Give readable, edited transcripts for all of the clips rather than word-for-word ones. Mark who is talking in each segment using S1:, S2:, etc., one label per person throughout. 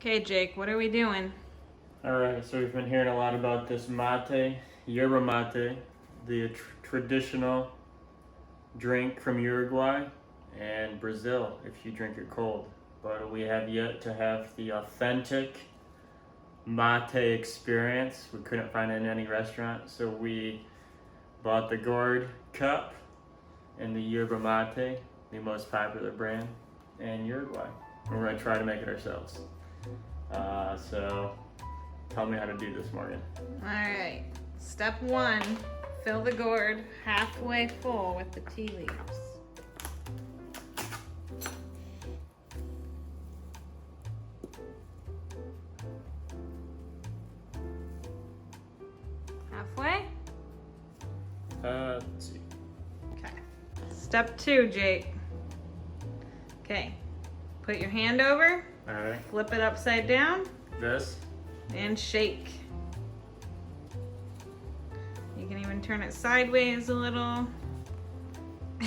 S1: Okay, Jake, what are we doing?
S2: Alright, so we've been hearing a lot about this mate, yerba mate, the traditional drink from Uruguay and Brazil if you drink it cold. But we have yet to have the authentic mate experience. We couldn't find it in any restaurant, so we bought the gourd cup and the yerba mate, the most popular brand in Uruguay. We're going to try to make it ourselves. So tell me how to do this, Morgan.
S1: All right, step one, fill the gourd halfway full with the tea leaves. Halfway?
S2: Let's see.
S1: Okay. Step two, Jake. Okay, put your hand over,
S2: Alright,
S1: flip it upside down,
S2: this.
S1: and shake. You can even turn it sideways a little.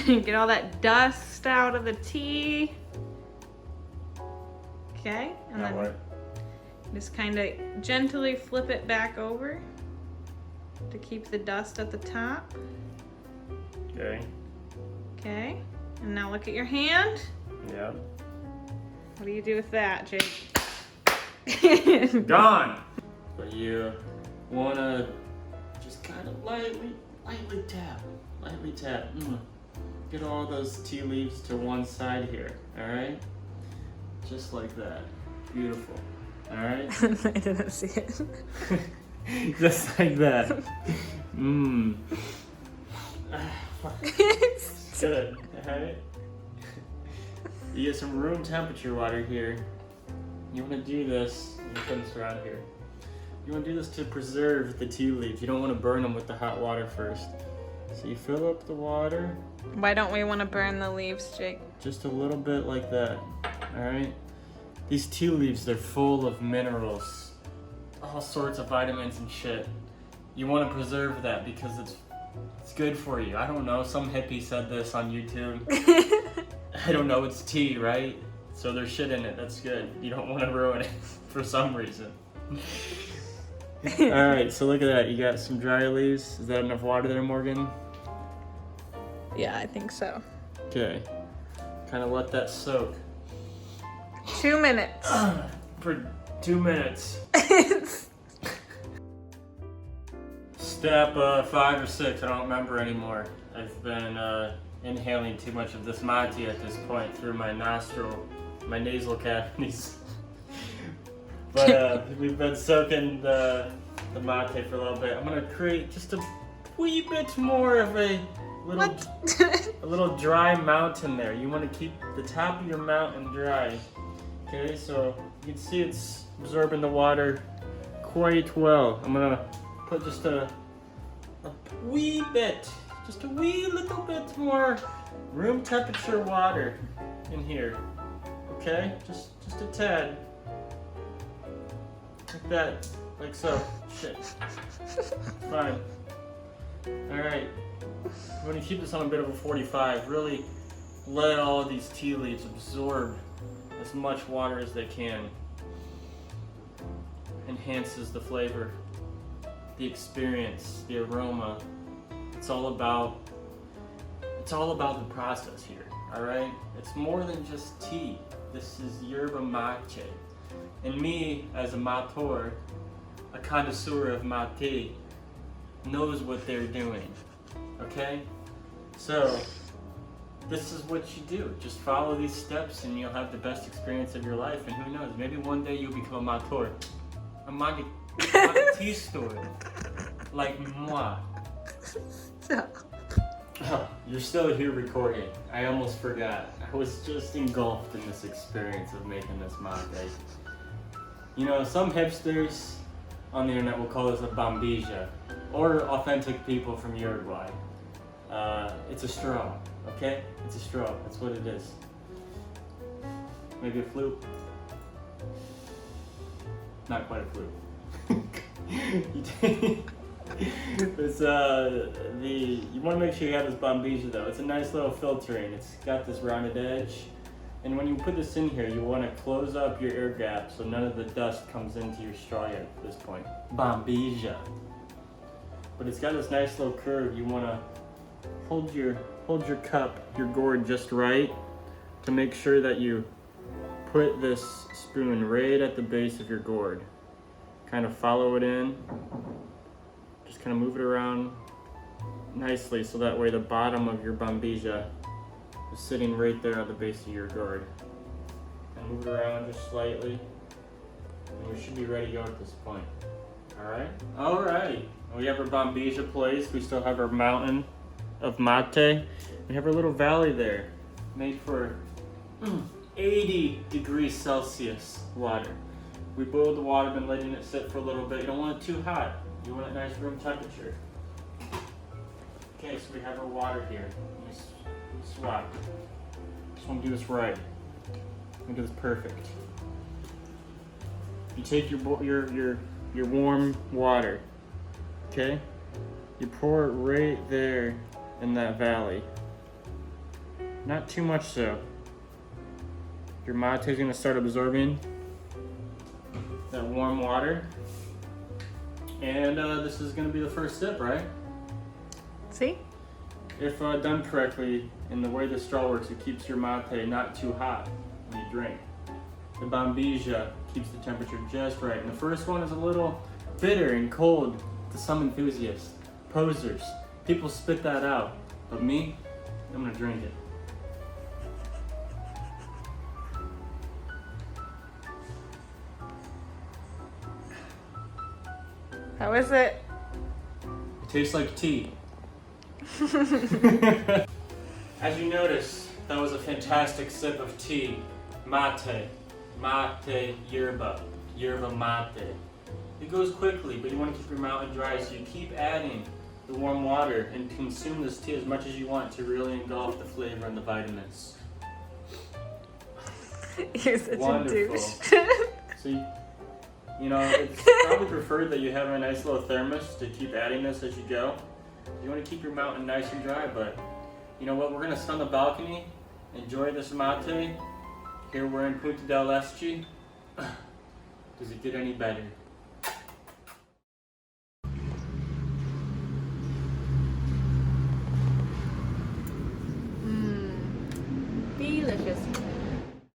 S1: Get all that dust out of the tea. Okay, and
S2: Now
S1: then
S2: what?
S1: just kind of gently flip it back over to keep the dust at the top.
S2: Okay.
S1: Okay, and now look at your hand.
S2: Yep.
S1: What do you do with that, Jake?
S2: Gone! But you wanna just kind of lightly tap. Get all those tea leaves to one side here, alright? Just like that. Beautiful. Alright?
S1: I didn't see it.
S2: Just like that. Good, alright? You get some room temperature water here. You want to do this, let me put this around here. You want to do this to preserve the tea leaves. You don't want to burn them with the hot water first. So you fill up the water.
S1: Why don't we want to burn the leaves, Jake?
S2: Just a little bit like that, alright? These tea leaves, they're full of minerals, all sorts of vitamins and shit. You want to preserve that because it's good for you. I don't know, some hippie said this on YouTube. I don't know, it's tea, right? So there's shit in it, that's good. You don't want to ruin it for some reason. Alright, so look at that. You got some dry leaves. Is that enough water there, Morgan?
S1: Yeah, I think so.
S2: Okay. Kind of let that soak.
S1: 2 minutes.
S2: For 2 minutes. Step 5 or 6, I don't remember anymore. I've been inhaling too much of this mate at this point through my nasal cavities. But we've been soaking the mate for a little bit. I'm gonna create just a wee bit more of a little dry mountain there. You want to keep the top of your mountain dry. Okay, so you can see it's absorbing the water quite well. I'm gonna put just a wee bit, just a wee little bit more room temperature water in here. Okay, just a tad. Like that, like so. Shit. Fine. Alright. When you keep this on a bit of a 45, really let all of these tea leaves absorb as much water as they can. Enhances the flavor, the experience, the aroma. It's all about the process here, alright? It's more than just tea. This is yerba mate. And me, as a mateur, a connoisseur of mate, knows what they're doing, okay? So, this is what you do. Just follow these steps and you'll have the best experience of your life. And who knows, maybe one day you'll become a mateur. A tea like moi. Oh, you're still here recording. I almost forgot. I was just engulfed in this experience of making this mate. You know, some hipsters on the internet will call this a bombilla, or authentic people from Uruguay. It's a straw, okay? It's a straw, that's what it is. Maybe a flute? Not quite a flute. It's you want to make sure you have this bombilla though. It's a nice little filtering. It's got this rounded edge. And when you put this in here, you want to close up your air gap so none of the dust comes into your straw yet at this point. Bombilla. But it's got this nice little curve. You want to hold your cup, your gourd just right to make sure that you put this spoon right at the base of your gourd. Kind of follow it in. Just kind of move it around nicely so that way the bottom of your bombilla is sitting right there at the base of your gourd. And move it around just slightly. And we should be ready to go at this point. Alright? Alright. We have our bombilla placed. We still have our mountain of mate. We have our little valley there made for 80 degrees Celsius water. We boiled the water, been letting it sit for a little bit. You don't want it too hot. You want it nice room temperature. Okay, so we have our water here. Let me swap. Just want to do this right. Let me do this perfect. You take your warm water, okay? You pour it right there in that valley. Not too much so. Your mate is going to start absorbing that warm water. And this is going to be the first sip, right?
S1: See?
S2: If done correctly, in the way the straw works, it keeps your mate not too hot when you drink. The bombilla keeps the temperature just right. And the first one is a little bitter and cold to some enthusiasts, posers. People spit that out. But me, I'm going to drink it.
S1: How is it?
S2: It tastes like tea. As you notice, that was a fantastic sip of tea. Mate. Mate yerba. Yerba mate. It goes quickly, but you want to keep your mouth dry, so you keep adding the warm water and consume this tea as much as you want to really engulf the flavor and the vitamins.
S1: You're such
S2: Wonderful.
S1: a douche.
S2: So you know, it's probably preferred that you have a nice little thermos to keep adding this as you go. You want to keep your mountain nice and dry, but you know what? We're going to sit on the balcony, enjoy this mate. Here we're in Punta del Este. Does it get any better?